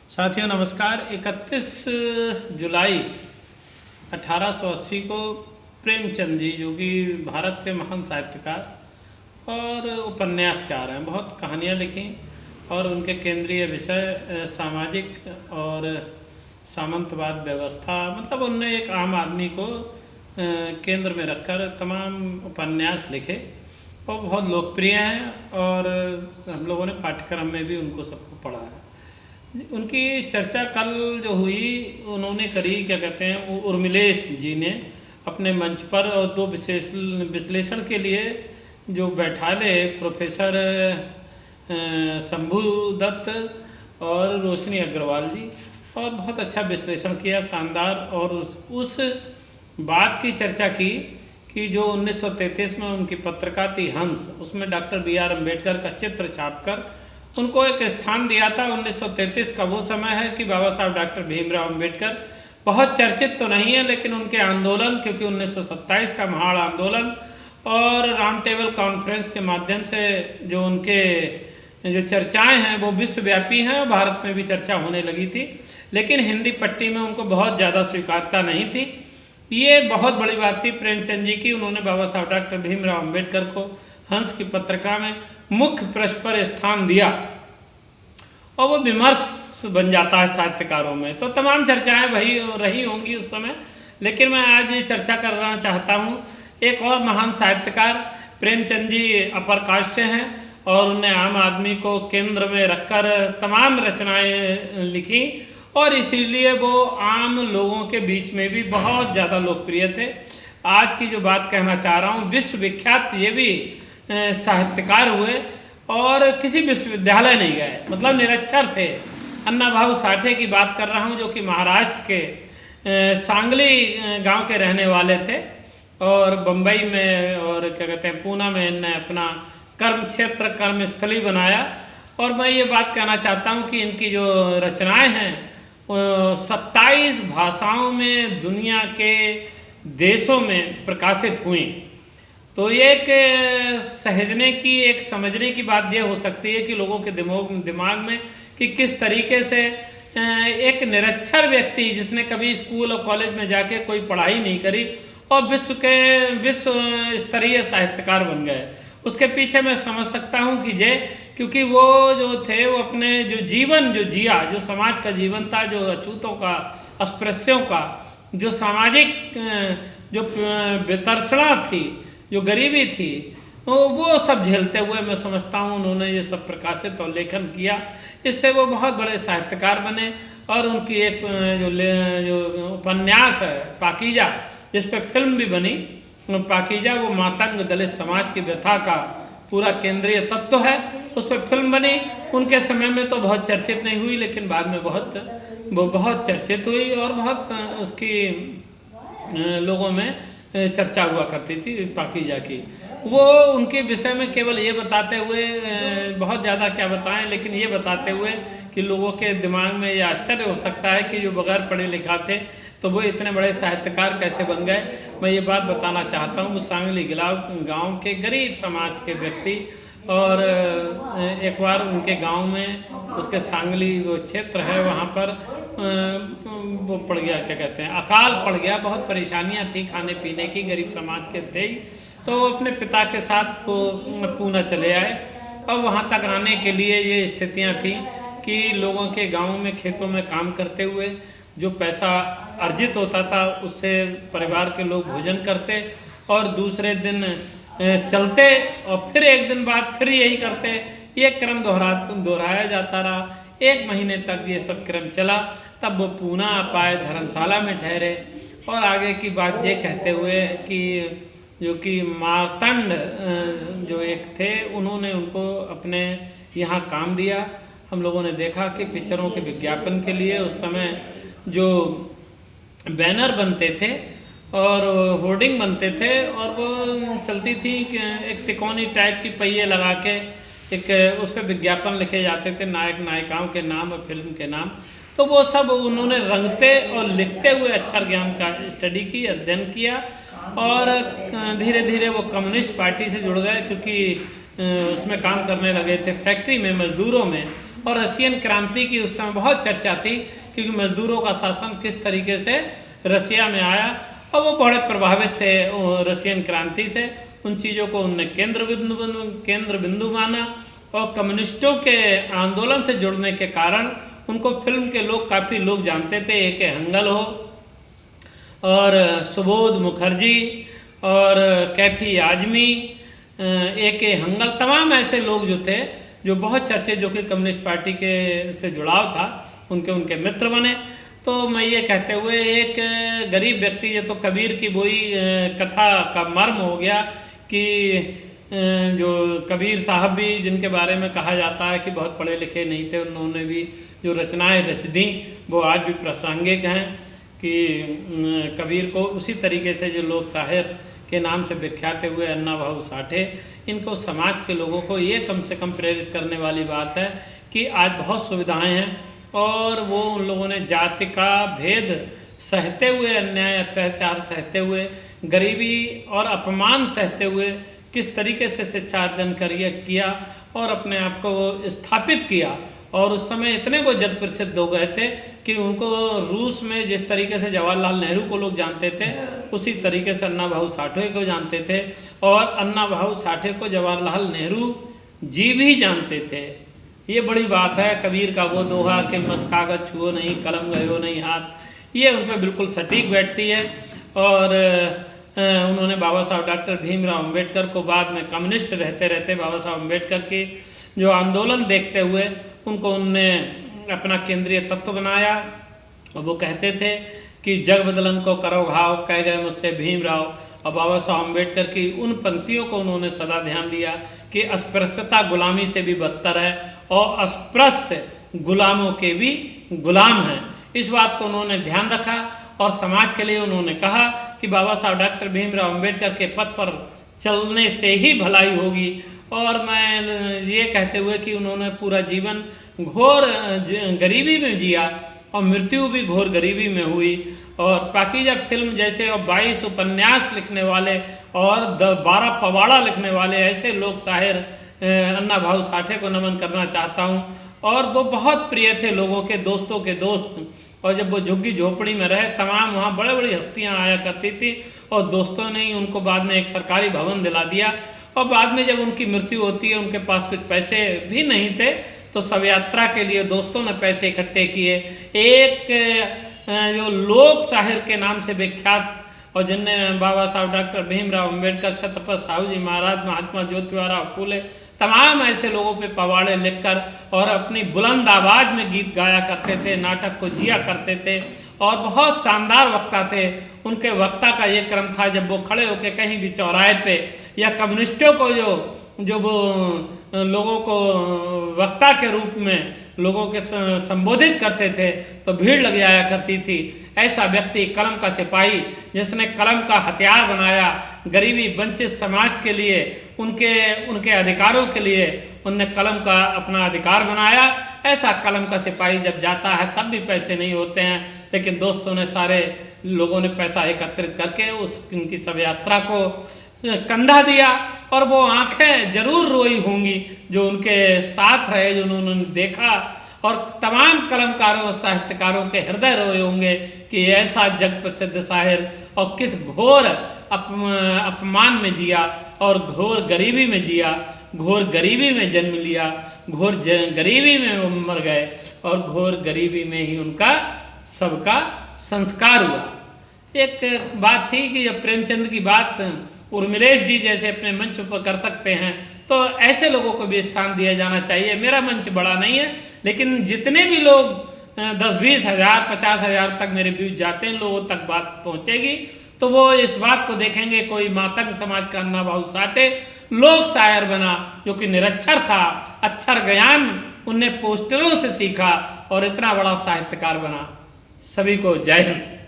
साथियों नमस्कार। 31 जुलाई 1880 को प्रेमचंद जी, जो कि भारत के महान साहित्यकार और उपन्यासकार हैं, बहुत कहानियाँ लिखी और उनके केंद्रीय विषय सामाजिक और सामंतवाद व्यवस्था, मतलब उनने एक आम आदमी को केंद्र में रखकर तमाम उपन्यास लिखे और बहुत लोकप्रिय हैं और हम लोगों ने पाठ्यक्रम में भी उनको सबको पढ़ा है। उनकी चर्चा कल जो हुई उन्होंने करी, क्या कहते हैं, उर्मिलेश जी ने अपने मंच पर, और दो विश्लेषण के लिए जो बैठाले प्रोफेसर शंभू दत्त और रोशनी अग्रवाल जी, और बहुत अच्छा विश्लेषण किया, शानदार। और उस बात की चर्चा की कि जो 1933 में उनकी पत्रिका थी हंस, उसमें डॉक्टर B.R. अम्बेडकर का चित्र छापकर उनको एक स्थान दिया था। 1933 का वो समय है कि बाबा साहब डॉक्टर भीमराव अम्बेडकर बहुत चर्चित तो नहीं है, लेकिन उनके आंदोलन, क्योंकि 1927 का महाड़ आंदोलन और राउंड टेबल कॉन्फ्रेंस के माध्यम से जो उनके जो चर्चाएं हैं वो विश्वव्यापी हैं, भारत में भी चर्चा होने लगी थी, लेकिन हिंदी पट्टी में उनको बहुत ज़्यादा स्वीकारता नहीं थी। ये बहुत बड़ी बात थी प्रेमचंद जी की। उन्होंने बाबा साहब डॉक्टर भीमराव अम्बेडकर को हंस की पत्रिका में मुख्य पृष्ठ पर स्थान दिया और वो विमर्श बन जाता है साहित्यकारों में। तो तमाम चर्चाएं वही रही होंगी उस समय, लेकिन मैं आज ये चर्चा करना चाहता हूँ एक और महान साहित्यकार। प्रेमचंद जी अपर कास्ट से हैं और उन्हें आम आदमी को केंद्र में रखकर तमाम रचनाएं लिखी और इसीलिए वो आम लोगों के बीच में भी बहुत ज़्यादा लोकप्रिय थे। आज की जो बात कहना चाह रहा हूँ, विश्वविख्यात ये भी साहित्यकार हुए और किसी विश्वविद्यालय नहीं गए, मतलब निरक्षर थे। अन्ना भाऊ साठे की बात कर रहा हूँ, जो कि महाराष्ट्र के सांगली गांव के रहने वाले थे और बम्बई में और क्या कहते हैं पूना में इन्हें अपना कर्म क्षेत्र, कर्मस्थली बनाया। और मैं ये बात कहना चाहता हूँ कि इनकी जो रचनाएं हैं 27 भाषाओं में दुनिया के देशों में प्रकाशित हुई। तो ये एक सहजने की, एक समझने की बात यह हो सकती है कि लोगों के दिमाग में कि किस तरीके से एक निरक्षर व्यक्ति जिसने कभी स्कूल और कॉलेज में जाके कोई पढ़ाई नहीं करी और विश्व स्तरीय साहित्यकार बन गए। उसके पीछे मैं समझ सकता हूँ कि क्योंकि वो जो थे वो अपने जो जीवन जो जिया, जो समाज का जीवन था, जो अछूतों का, अस्पृश्यों का, जो सामाजिक जो वितर्षणा थी, जो गरीबी थी, तो वो सब झेलते हुए मैं समझता हूँ उन्होंने ये सब प्रकाशित और लेखन किया। इससे वो बहुत बड़े साहित्यकार बने और उनकी एक जो उपन्यास है पाकीजा, जिस पे फिल्म भी बनी, पाकीजा वो मातंग दलित समाज की व्यथा का पूरा केंद्रीय तत्व है, उस पर फिल्म बनी। उनके समय में तो बहुत चर्चित नहीं हुई, लेकिन बाद में वो बहुत चर्चित हुई और बहुत उसकी लोगों में चर्चा हुआ करती थी पाकीजा की। वो उनके विषय में केवल ये बताते हुए, बहुत ज़्यादा क्या बताएं, लेकिन ये बताते हुए कि लोगों के दिमाग में ये आश्चर्य हो सकता है कि जो बगैर पढ़े लिखा थे तो वो इतने बड़े साहित्यकार कैसे बन गए। मैं ये बात बताना चाहता हूँ। वो सांगली गांव के गरीब समाज के व्यक्ति, और एक बार उनके गांव में, उसके सांगली वो क्षेत्र है, वहाँ पर वो पड़ गया, क्या कहते हैं, अकाल पड़ गया। बहुत परेशानियाँ थी खाने पीने की, गरीब समाज के थे। तो अपने पिता के साथ वो पूना चले आए और वहाँ तक आने के लिए ये स्थितियाँ थी कि लोगों के गाँव में खेतों में काम करते हुए जो पैसा अर्जित होता था उससे परिवार के लोग भोजन करते और दूसरे दिन चलते और फिर एक दिन बाद फिर यही करते। ये क्रम दोहराया जाता रहा। 1 महीने तक ये सब क्रम चला, तब वो पूना आ पाए, धर्मशाला में ठहरे और आगे की बात ये कहते हुए कि जो कि मार्तंड जो एक थे, उन्होंने उनको अपने यहाँ काम दिया। हम लोगों ने देखा कि पिक्चरों के विज्ञापन के लिए उस समय जो बैनर बनते थे और होर्डिंग बनते थे और वो चलती थी, एक तिकोनी टाइप की पहिए लगा के एक उस पर विज्ञापन लिखे जाते थे, नायक नायिकाओं के नाम और फिल्म के नाम। तो वो सब उन्होंने रंगते और लिखते हुए अक्षर ज्ञान का स्टडी की, अध्ययन किया और धीरे धीरे वो कम्युनिस्ट पार्टी से जुड़ गए, क्योंकि उसमें काम करने लगे थे, फैक्ट्री में, मजदूरों में। और रशियन क्रांति की उस समय बहुत चर्चा थी, क्योंकि मजदूरों का शासन किस तरीके से रसिया में आया और वो बड़े प्रभावित थे रशियन क्रांति से। उन चीज़ों को उनने केंद्र बिंदु माना और कम्युनिस्टों के आंदोलन से जुड़ने के कारण उनको फिल्म के लोग काफ़ी लोग जानते थे। ए के हंगल हो और सुबोध मुखर्जी और कैफी आजमी, ए के हंगल, तमाम ऐसे लोग जो थे जो बहुत चर्चे, जो कि कम्युनिस्ट पार्टी के से जुड़ाव था, उनके मित्र बने। तो मैं ये कहते हुए, एक गरीब व्यक्ति, ये तो कबीर की वही कथा का मर्म हो गया कि जो कबीर साहब भी, जिनके बारे में कहा जाता है कि बहुत पढ़े लिखे नहीं थे, उन्होंने भी जो रचनाएं रच दी वो आज भी प्रासंगिक हैं। कि कबीर को उसी तरीके से जो लोग शायर के नाम से विख्यात हुए अन्ना भाऊ साठे, इनको समाज के लोगों को ये कम से कम प्रेरित करने वाली बात है कि आज बहुत सुविधाएं हैं और वो उन लोगों ने जाति का भेद सहते हुए, अन्याय अत्याचार सहते हुए, गरीबी और अपमान सहते हुए किस तरीके से शिक्षा अर्जन किया और अपने आप को वो स्थापित किया। और उस समय इतने वो जग प्रसिद्ध हो गए थे कि उनको रूस में जिस तरीके से जवाहरलाल नेहरू को लोग जानते थे, उसी तरीके से अन्ना भाऊ साठे को जानते थे और अन्ना भाऊ साठे को जवाहरलाल नेहरू जी भी जानते थे। ये बड़ी बात है। कबीर का वो दोहा कि मस कागज छुओ नहीं, कलम गयो नहीं हाथ, ये उन पर बिल्कुल सटीक बैठती है। और उन्होंने बाबा साहब डॉक्टर भीमराव अम्बेडकर को, बाद में कम्युनिस्ट रहते रहते बाबा साहब अम्बेडकर के जो आंदोलन देखते हुए उनको उनने अपना केंद्रीय तत्व बनाया। और वो कहते थे कि जग बदलन को करो घाव, कह गए मुझसे भीमराव। और बाबा साहब अम्बेडकर की उन पंक्तियों को उन्होंने सदा ध्यान दिया कि अस्पृश्यता गुलामी से भी बदतर है और अस्पृश्य गुलामों के भी गुलाम हैं। इस बात को उन्होंने ध्यान रखा और समाज के लिए उन्होंने कहा कि बाबा साहब डॉक्टर भीमराव अम्बेडकर के पथ पर चलने से ही भलाई होगी। और मैं ये कहते हुए कि उन्होंने पूरा जीवन घोर गरीबी में जिया और मृत्यु भी घोर गरीबी में हुई। और पाकीज़ा फिल्म जैसे और 22 उपन्यास लिखने वाले और 12 पवाड़ा लिखने वाले ऐसे लोग शायर अन्ना भाऊ साठे को नमन करना चाहता हूँ। और वो बहुत प्रिय थे लोगों के, दोस्तों के दोस्त। और जब वो झुग्गी झोपड़ी में रहे, तमाम वहाँ बड़े बड़ी हस्तियाँ आया करती थी और दोस्तों ने ही उनको बाद में एक सरकारी भवन दिला दिया। और बाद में जब उनकी मृत्यु होती है, उनके पास कुछ पैसे भी नहीं थे, तो शव यात्रा के लिए दोस्तों ने पैसे इकट्ठे किए। एक जो लोक शायर के नाम से विख्यात और जिनने बाबा साहब डॉक्टर भीमराव अम्बेडकर, छत्रपति साहू जी महाराज, महात्मा ज्योतिबा फूले, तमाम ऐसे लोगों पे पवाड़े लिखकर और अपनी बुलंद आवाज़ में गीत गाया करते थे, नाटक को जिया करते थे और बहुत शानदार वक्ता थे। उनके वक्ता का ये क्रम था, जब वो खड़े होकर कहीं भी चौराहे पे या कम्युनिस्टों को जो वो लोगों को वक्ता के रूप में लोगों के संबोधित करते थे तो भीड़ लग जाया करती थी। ऐसा व्यक्ति, कलम का सिपाही, जिसने कलम का हथियार बनाया गरीबी वंचित समाज के लिए, उनके अधिकारों के लिए उनने कलम का अपना अधिकार बनाया। ऐसा कलम का सिपाही जब जाता है तब भी पैसे नहीं होते हैं, लेकिन दोस्तों ने, सारे लोगों ने पैसा एकत्रित करके उनकी शव यात्रा को कंधा दिया। और वो आंखें जरूर रोई होंगी जो उनके साथ रहे, जो उन्होंने देखा। और तमाम कलमकारों और साहित्यकारों के हृदय रोए होंगे कि ऐसा जग प्रसिद्ध शायर और किस घोर अपमान में जिया और घोर गरीबी में जिया, घोर गरीबी में जन्म लिया, घोर गरीबी में वो मर गए और घोर गरीबी में ही उनका सबका संस्कार हुआ। एक बात थी कि जब प्रेमचंद की बात उर्मिलेश जी जैसे अपने मंच पर कर सकते हैं, तो ऐसे लोगों को भी स्थान दिया जाना चाहिए। मेरा मंच बड़ा नहीं है, लेकिन जितने भी लोग 10-20 हज़ार 50 हज़ार तक मेरे व्यूज जाते हैं, लोगों तक बात पहुंचेगी तो वो इस बात को देखेंगे कोई मातंग समाज का अन्ना भाऊ साठे लोक शायर बना, जो कि निरक्षर था, अक्षर ज्ञान उनने पोस्टरों से सीखा और इतना बड़ा साहित्यकार बना। सभी को जय हिंद।